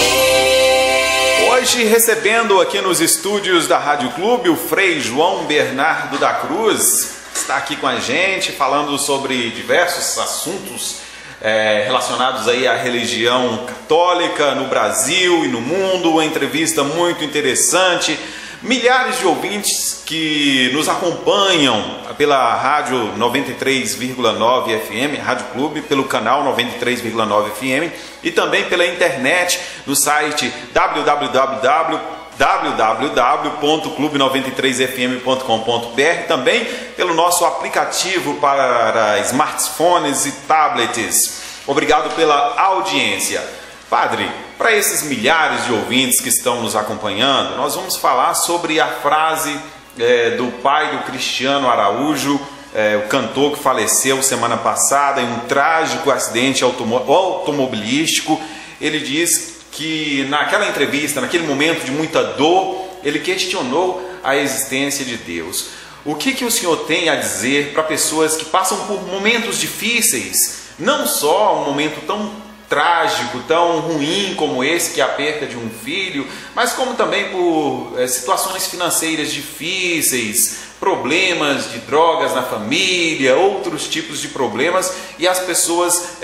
Hoje recebendo aqui nos estúdios da Rádio Clube o Frei João Bernardo da Cruz. Está aqui com a gente falando sobre diversos assuntos relacionados aí à religião católica no Brasil e no mundo. Uma entrevista muito interessante. Milhares de ouvintes que nos acompanham pela rádio 93,9 FM, Rádio Clube, pelo canal 93,9 FM e também pela internet no site www.clube93fm.com.br, também pelo nosso aplicativo para smartphones e tablets. Obrigado pela audiência. Padre, para esses milhares de ouvintes que estão nos acompanhando, nós vamos falar sobre a frase do pai do Cristiano Araújo, o cantor que faleceu semana passada em um trágico acidente automobilístico. Ele diz que naquela entrevista, naquele momento de muita dor, ele questionou a existência de Deus. O que o senhor tem a dizer para pessoas que passam por momentos difíceis, não só um momento tão trágico, tão ruim como esse, que é a perda de um filho, mas como também por situações financeiras difíceis, problemas de drogas na família, outros tipos de problemas, e as pessoas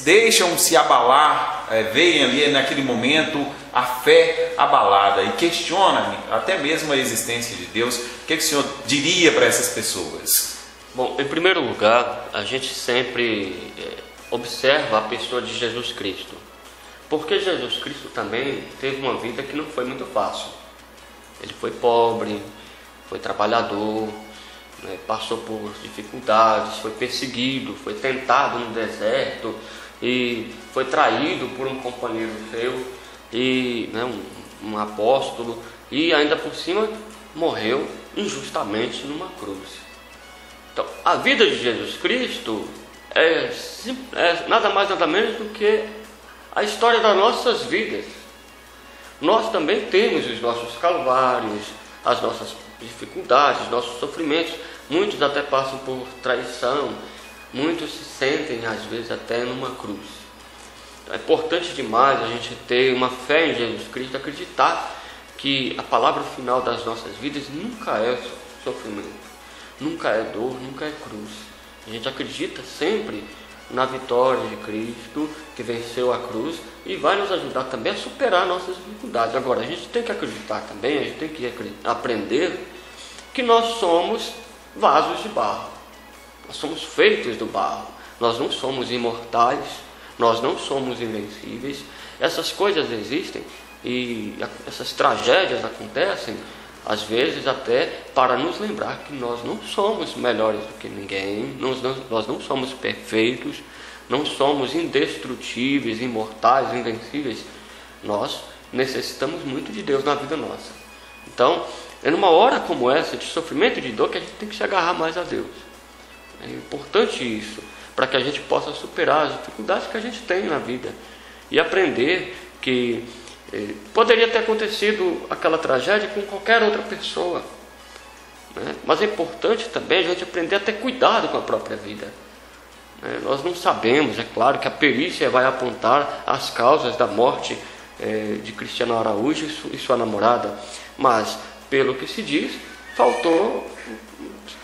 deixam-se abalar, veem ali naquele momento a fé abalada e questionam até mesmo a existência de Deus. O que o senhor diria para essas pessoas? Bom, em primeiro lugar, a gente sempre observa a pessoa de Jesus Cristo, porque Jesus Cristo também teve uma vida que não foi muito fácil. Ele foi pobre, foi trabalhador, né, passou por dificuldades, foi perseguido, foi tentado no deserto e foi traído por um companheiro seu, e, né, um apóstolo, e ainda por cima morreu injustamente numa cruz. Então, a vida de Jesus Cristo é nada mais nada menos do que a história das nossas vidas. Nós também temos os nossos calvários, as nossas dificuldades, nossos sofrimentos. Muitos até passam por traição, muitos se sentem às vezes até numa cruz. Então, é importante demais a gente ter uma fé em Jesus Cristo, acreditar que a palavra final das nossas vidas nunca é sofrimento, nunca é dor, nunca é cruz. A gente acredita sempre na vitória de Cristo, que venceu a cruz, e vai nos ajudar também a superar nossas dificuldades. Agora, a gente tem que acreditar também, a gente tem que aprender que nós somos vasos de barro. Nós somos feitos do barro. Nós não somos imortais, nós não somos invencíveis. Essas coisas existem e essas tragédias acontecem às vezes até para nos lembrar que nós não somos melhores do que ninguém, nós não somos perfeitos, não somos indestrutíveis, imortais, invencíveis. Nós necessitamos muito de Deus na vida nossa. Então, é numa hora como essa, de sofrimento e de dor, que a gente tem que se agarrar mais a Deus. É importante isso, para que a gente possa superar as dificuldades que a gente tem na vida e aprender que poderia ter acontecido aquela tragédia com qualquer outra pessoa, né? Mas é importante também a gente aprender a ter cuidado com a própria vida, né? Nós não sabemos, é claro que a perícia vai apontar as causas da morte de Cristiano Araújo e sua namorada, mas pelo que se diz, faltou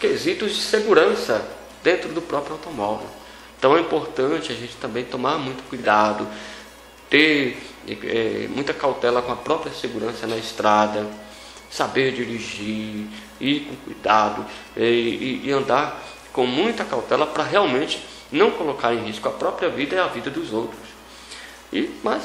quesitos de segurança dentro do próprio automóvel. Então é importante a gente também tomar muito cuidado, ter muita cautela com a própria segurança na estrada, saber dirigir, ir com cuidado e andar com muita cautela para realmente não colocar em risco a própria vida e a vida dos outros. Mas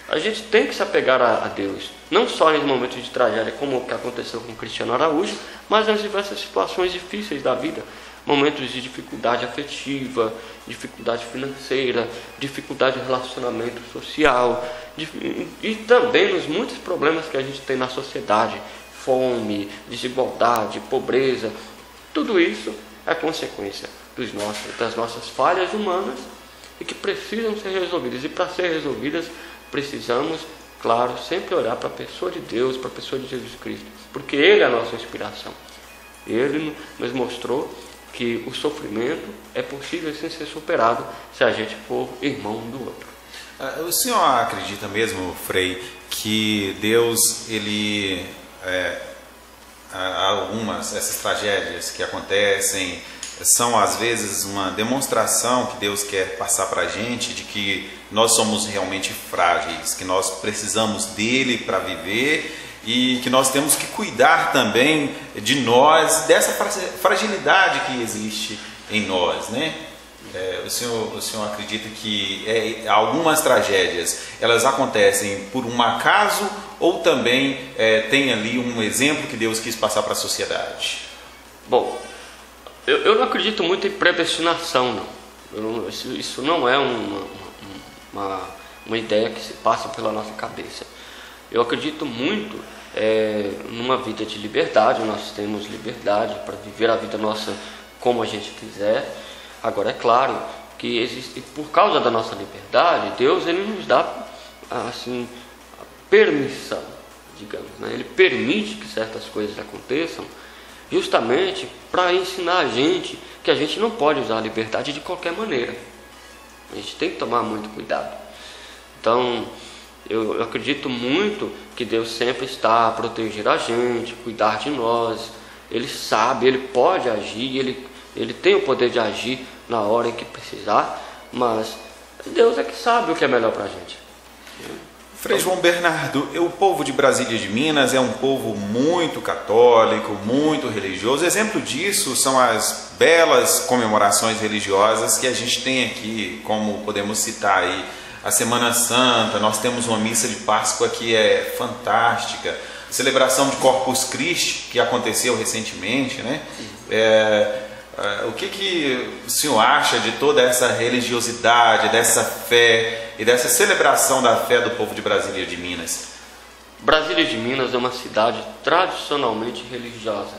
a gente tem que se apegar a Deus, não só em momentos de tragédia, como o que aconteceu com Cristiano Araújo, mas nas diversas situações difíceis da vida, momentos de dificuldade afetiva, dificuldade financeira, dificuldade de relacionamento social, e também nos muitos problemas que a gente tem na sociedade, fome, desigualdade, pobreza. Tudo isso é consequência das nossas falhas humanas e que precisam ser resolvidas. E para ser resolvidas, precisamos, claro, sempre olhar para a pessoa de Deus, para a pessoa de Jesus Cristo, porque Ele é a nossa inspiração. Ele nos mostrou que o sofrimento é possível sim ser superado se a gente for irmão um do outro. O senhor acredita mesmo, Frei, que Deus, ele essas tragédias que acontecem são às vezes uma demonstração que Deus quer passar para a gente de que nós somos realmente frágeis, que nós precisamos dele para viver e que nós temos que cuidar também de nós, dessa fragilidade que existe em nós, né? O senhor acredita que algumas tragédias elas acontecem por um acaso ou também tem ali um exemplo que Deus quis passar para a sociedade? Bom, eu não acredito muito em predestinação, não. Isso não é uma ideia que se passa pela nossa cabeça. Eu acredito muito numa vida de liberdade. Nós temos liberdade para viver a vida nossa como a gente quiser. Agora, é claro que existe, por causa da nossa liberdade, Deus ele nos dá assim, a permissão, digamos, né? Ele permite que certas coisas aconteçam justamente para ensinar a gente que a gente não pode usar a liberdade de qualquer maneira. A gente tem que tomar muito cuidado. Então, eu acredito muito que Deus sempre está a proteger a gente, cuidar de nós. Ele sabe, Ele pode agir, Ele tem o poder de agir na hora em que precisar, mas Deus é que sabe o que é melhor para a gente. Frei João Bernardo, o povo de Brasília de Minas é um povo muito católico, muito religioso. Exemplo disso são as belas comemorações religiosas que a gente tem aqui, como podemos citar aí a Semana Santa. Nós temos uma missa de Páscoa que é fantástica, a celebração de Corpus Christi que aconteceu recentemente, né? O que o senhor acha de toda essa religiosidade, dessa fé e dessa celebração da fé do povo de Brasília de Minas? Brasília de Minas é uma cidade tradicionalmente religiosa.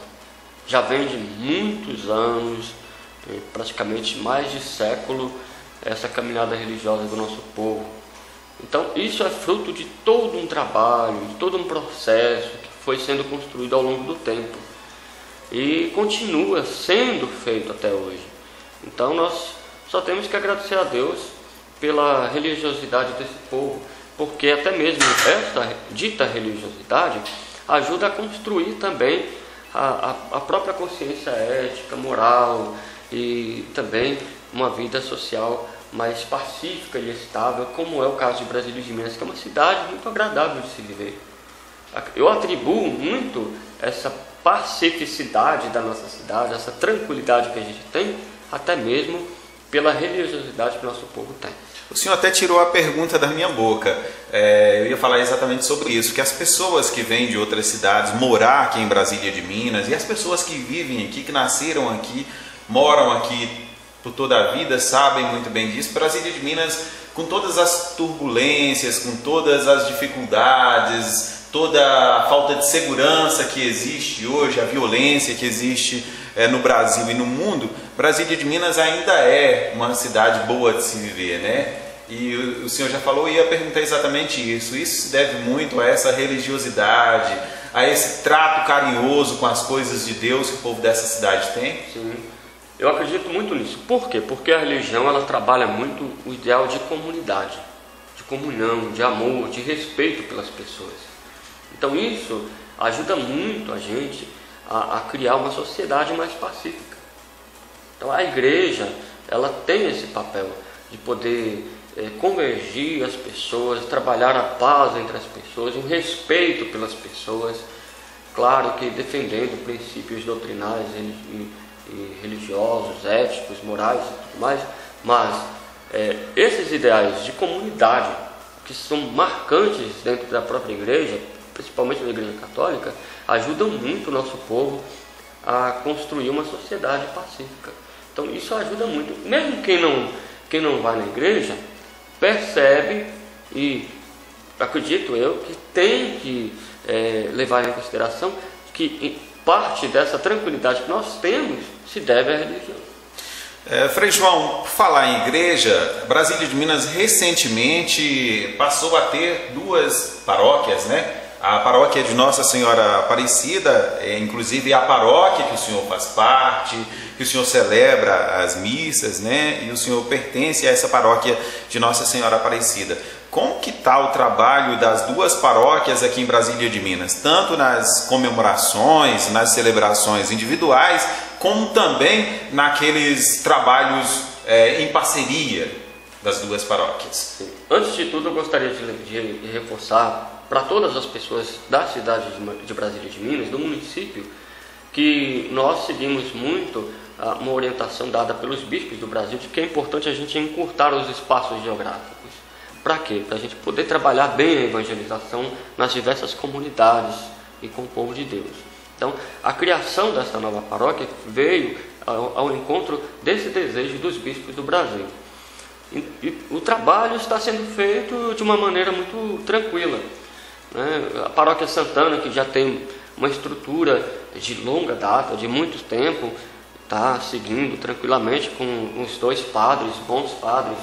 Já vem de muitos anos, praticamente mais de século, essa caminhada religiosa do nosso povo. Então isso é fruto de todo um trabalho, de todo um processo que foi sendo construído ao longo do tempo. E continua sendo feito até hoje. Então nós só temos que agradecer a Deus pela religiosidade desse povo, porque até mesmo essa dita religiosidade ajuda a construir também a própria consciência ética, moral e também uma vida social mais pacífica e estável, como é o caso de Brasília de Minas, que é uma cidade muito agradável de se viver. Eu atribuo muito essa pacificidade da nossa cidade, essa tranquilidade que a gente tem, até mesmo pela religiosidade que o nosso povo tem. O senhor até tirou a pergunta da minha boca. Eu ia falar exatamente sobre isso, que as pessoas que vêm de outras cidades morar aqui em Brasília de Minas, e as pessoas que vivem aqui, que nasceram aqui, moram aqui por toda a vida, sabem muito bem disso. Brasília de Minas, com todas as turbulências, com todas as dificuldades, toda a falta de segurança que existe hoje, a violência que existe no Brasil e no mundo, Brasília de Minas ainda é uma cidade boa de se viver, né? E o senhor já falou e ia perguntar exatamente isso. Isso se deve muito a essa religiosidade, a esse trato carinhoso com as coisas de Deus que o povo dessa cidade tem? Sim, eu acredito muito nisso. Por quê? Porque a religião ela trabalha muito o ideal de comunidade, de comunhão, de amor, de respeito pelas pessoas. Então isso ajuda muito a gente a criar uma sociedade mais pacífica. Então a igreja ela tem esse papel de poder convergir as pessoas, trabalhar a paz entre as pessoas, o respeito pelas pessoas, claro que defendendo princípios doutrinais e religiosos, éticos, morais e tudo mais, mas esses ideais de comunidade que são marcantes dentro da própria igreja, principalmente da igreja católica, ajudam muito o nosso povo a construir uma sociedade pacífica. Então isso ajuda muito. Mesmo quem não vai na igreja, percebe e acredito eu que tem que levar em consideração que parte dessa tranquilidade que nós temos se deve à religião. Frei João, por falar em igreja, Brasília de Minas recentemente passou a ter 2 paróquias, né? A paróquia de Nossa Senhora Aparecida, inclusive a paróquia que o senhor faz parte, que o senhor celebra as missas, né? E o senhor pertence a essa paróquia de Nossa Senhora Aparecida. Como que está o trabalho das 2 paróquias aqui em Brasília de Minas? Tanto nas comemorações, nas celebrações individuais, como também naqueles trabalhos em parceria das 2 paróquias. Antes de tudo, eu gostaria de reforçar para todas as pessoas da cidade de Brasília de Minas, do município, que nós seguimos muito uma orientação dada pelos bispos do Brasil de que é importante a gente encurtar os espaços geográficos. Para quê? Para a gente poder trabalhar bem a evangelização nas diversas comunidades e com o povo de Deus. Então, a criação dessa nova paróquia veio ao encontro desse desejo dos bispos do Brasil. E o trabalho está sendo feito de uma maneira muito tranquila, né? A paróquia Santana, que já tem uma estrutura de longa data, de muito tempo, está seguindo tranquilamente com os 2 padres, bons padres,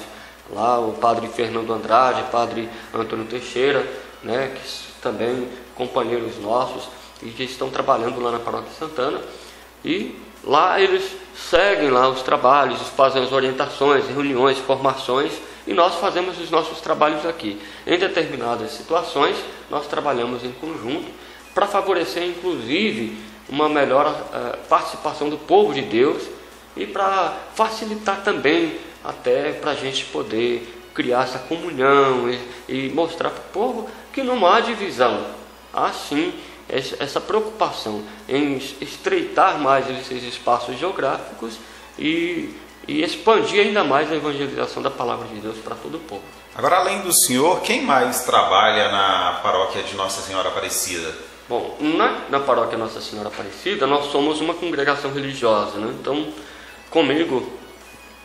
lá o padre Fernando Andrade, padre Antônio Teixeira, né, que também companheiros nossos e que estão trabalhando lá na paróquia Santana, e lá eles seguem lá os trabalhos, fazem as orientações, reuniões, formações, e nós fazemos os nossos trabalhos aqui. Em determinadas situações, nós trabalhamos em conjunto para favorecer, inclusive, uma melhor participação do povo de Deus e para facilitar também até para a gente poder criar essa comunhão e mostrar para o povo que não há divisão. Há sim essa preocupação em estreitar mais esses espaços geográficos e expandir ainda mais a evangelização da palavra de Deus para todo o povo. Agora, além do senhor, quem mais trabalha na paróquia de Nossa Senhora Aparecida? Bom, na paróquia Nossa Senhora Aparecida, nós somos uma congregação religiosa, né? Então, comigo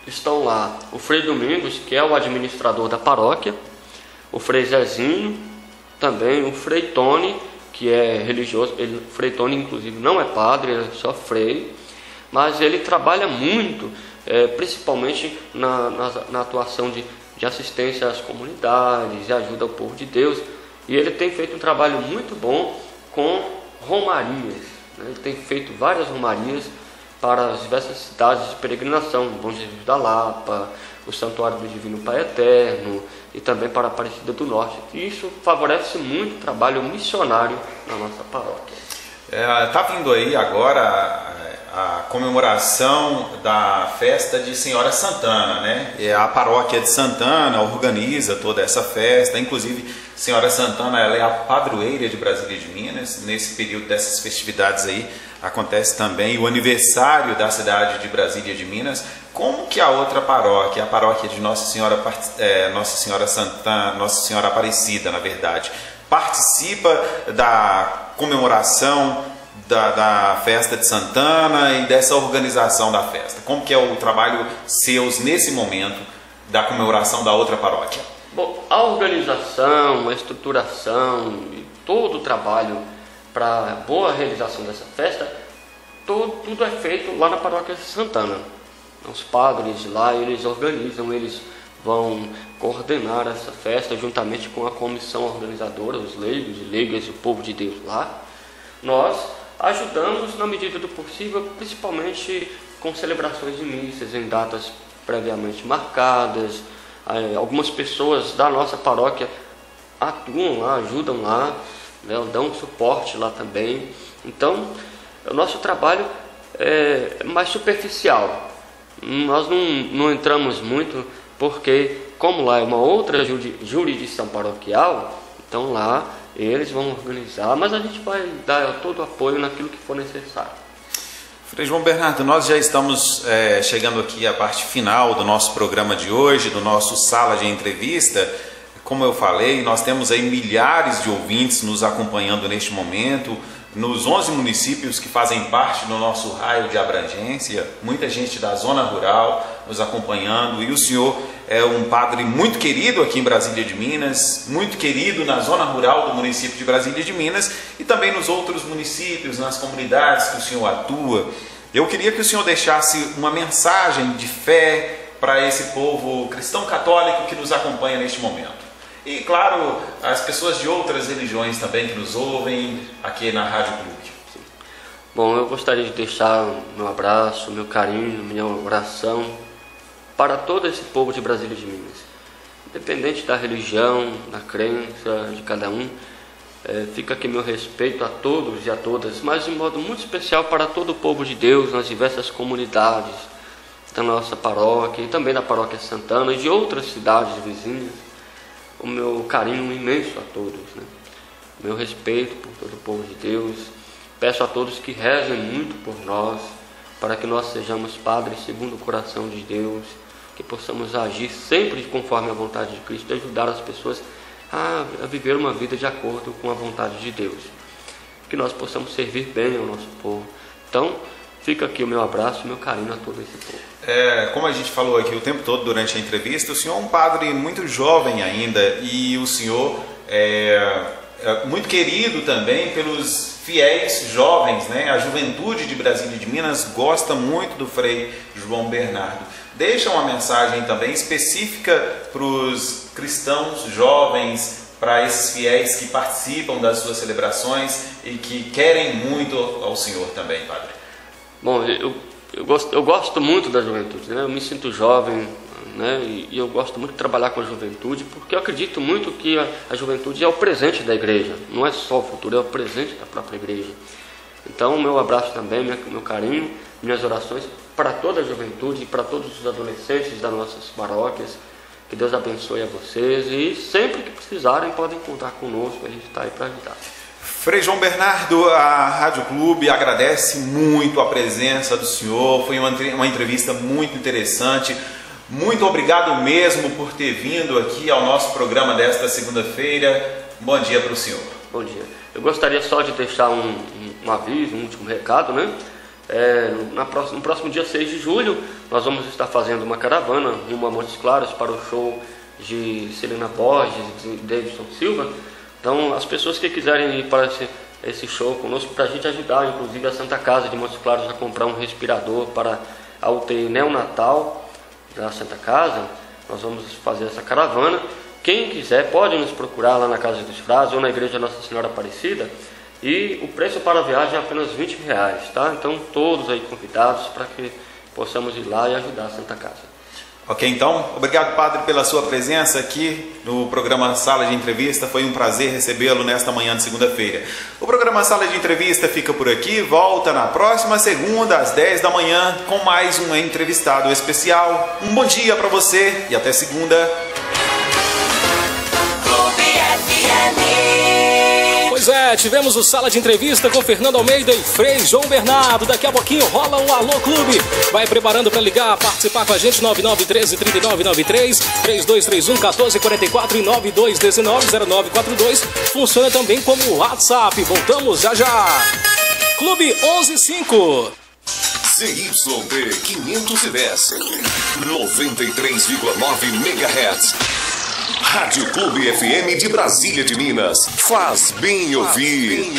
estão lá o Frei Domingos, que é o administrador da paróquia, o Frei Zezinho, também o Frei Tony, que é religioso. O Frei Tony, inclusive, não é padre, ele é só frei, mas ele trabalha muito, principalmente na atuação de assistência às comunidades e ajuda ao povo de Deus, e ele tem feito um trabalho muito bom com romarias, né? Ele tem feito várias romarias para as diversas cidades de peregrinação, Bom Jesus da Lapa, o Santuário do Divino Pai Eterno e também para a Aparecida do Norte. E isso favorece muito o trabalho missionário na nossa paróquia. Está vindo aí agora a comemoração da festa de Senhora Santana, né? A paróquia de Santana organiza toda essa festa, inclusive Senhora Santana, ela é a padroeira de Brasília de Minas. Nesse período dessas festividades aí acontece também o aniversário da cidade de Brasília de Minas. Como que a outra paróquia, a paróquia de Nossa Senhora Santana, Nossa Senhora Aparecida, na verdade, participa da comemoração da festa de Santana e dessa organização da festa? Como que é o trabalho seus nesse momento da comemoração da outra paróquia? Bom, a organização, a estruturação e todo o trabalho para a boa realização dessa festa, tudo é feito lá na paróquia de Santana. Os padres lá, eles organizam, eles vão coordenar essa festa juntamente com a comissão organizadora, os leigos e leigas e o povo de Deus lá. Nós ajudamos na medida do possível, principalmente com celebrações de missas em datas previamente marcadas. Algumas pessoas da nossa paróquia atuam lá, ajudam lá, né, dão suporte lá também. Então, o nosso trabalho é mais superficial. Nós não entramos muito porque como lá é uma outra jurisdição paroquial, então lá eles vão organizar, mas a gente vai dar todo o apoio naquilo que for necessário. Frei João Bernardo, nós já estamos chegando aqui à parte final do nosso programa de hoje, do nosso Sala de Entrevista. Como eu falei, nós temos aí milhares de ouvintes nos acompanhando neste momento, nos 11 municípios que fazem parte do nosso raio de abrangência, muita gente da zona rural nos acompanhando, e o senhor é um padre muito querido aqui em Brasília de Minas, muito querido na zona rural do município de Brasília de Minas e também nos outros municípios, nas comunidades que o senhor atua. Eu queria que o senhor deixasse uma mensagem de fé para esse povo cristão católico que nos acompanha neste momento. E, claro, as pessoas de outras religiões também que nos ouvem aqui na Rádio Clube. Bom, eu gostaria de deixar meu abraço, meu carinho, minha oração para todo esse povo de Brasília de Minas. Independente da religião, da crença de cada um, fica aqui meu respeito a todos e a todas, mas de modo muito especial para todo o povo de Deus nas diversas comunidades da nossa paróquia e também da paróquia Santana e de outras cidades vizinhas. O meu carinho imenso a todos, né? Meu respeito por todo o povo de Deus. Peço a todos que rezem muito por nós, para que nós sejamos padres segundo o coração de Deus, que possamos agir sempre conforme a vontade de Cristo e ajudar as pessoas a viver uma vida de acordo com a vontade de Deus. Que nós possamos servir bem ao nosso povo. Então, fica aqui o meu abraço e meu carinho a todo esse povo. Como a gente falou aqui o tempo todo durante a entrevista, o senhor é um padre muito jovem ainda e o senhor é muito querido também pelos fiéis jovens, né? A juventude de Brasília de Minas gosta muito do Frei João Bernardo. Deixa uma mensagem também específica para os cristãos jovens, para esses fiéis que participam das suas celebrações e que querem muito ao senhor também, padre. Bom, eu gosto muito da juventude, né? Eu me sinto jovem, né? E eu gosto muito de trabalhar com a juventude, porque eu acredito muito que a juventude é o presente da igreja, não é só o futuro, é o presente da própria igreja. Então, meu abraço também, meu carinho, minhas orações para toda a juventude e para todos os adolescentes das nossas paróquias. Que Deus abençoe a vocês e sempre que precisarem podem contar conosco, a gente está aí para ajudar. Frei João Bernardo, a Rádio Clube agradece muito a presença do senhor, foi uma entrevista muito interessante. Muito obrigado mesmo por ter vindo aqui ao nosso programa desta segunda-feira. Bom dia para o senhor. Bom dia. Eu gostaria só de deixar um aviso, um último recado, né? No próximo dia 6 de julho, nós vamos estar fazendo uma caravana rumo a Montes Claros para o show de Celina Borges e Davidson Silva. Então, as pessoas que quiserem ir para esse show conosco, para a gente ajudar, inclusive a Santa Casa de Montes Claros a comprar um respirador para a UTI neonatal da Santa Casa, nós vamos fazer essa caravana. Quem quiser pode nos procurar lá na Casa dos Frades ou na Igreja Nossa Senhora Aparecida, e o preço para a viagem é apenas R$20, tá? Então todos aí convidados para que possamos ir lá e ajudar a Santa Casa. Ok, então, obrigado, padre, pela sua presença aqui no programa Sala de Entrevista. Foi um prazer recebê-lo nesta manhã de segunda-feira. O programa Sala de Entrevista fica por aqui, volta na próxima segunda, às 10 da manhã, com mais um entrevistado especial. Um bom dia para você e até segunda. Pois é, tivemos o Sala de Entrevista com Fernando Almeida e Frei João Bernardo. Daqui a pouquinho rola o Alô Clube. Vai preparando para ligar, participar com a gente, 9913-3993, 3231-1444 e 9219-0942. Funciona também como WhatsApp. Voltamos já já. Clube 115. CYP 510, 93,9 MHz. Rádio Clube FM de Brasília de Minas. Faz bem ouvir.